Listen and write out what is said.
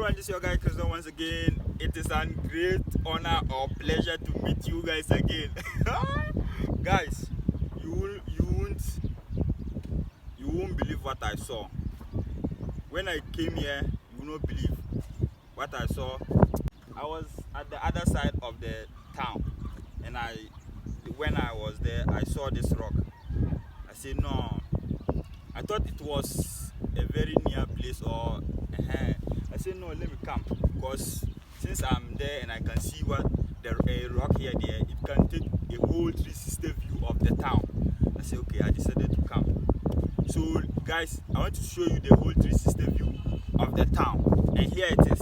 everyone, this is your guy Christian once again. It is a great honor or pleasure to meet you guys again. Guys, you won't believe what I saw. When I came here, you will not believe what I saw. I was at the other side of the town, and when I was there, I saw this rock. I said no. I thought it was a very near place or I said no, let me come, because since I'm there and I can see what a rock here there, it can take a whole 360 view of the town. I said okay, I decided to come. So guys, I want to show you the whole 360 view of the town, and here it is.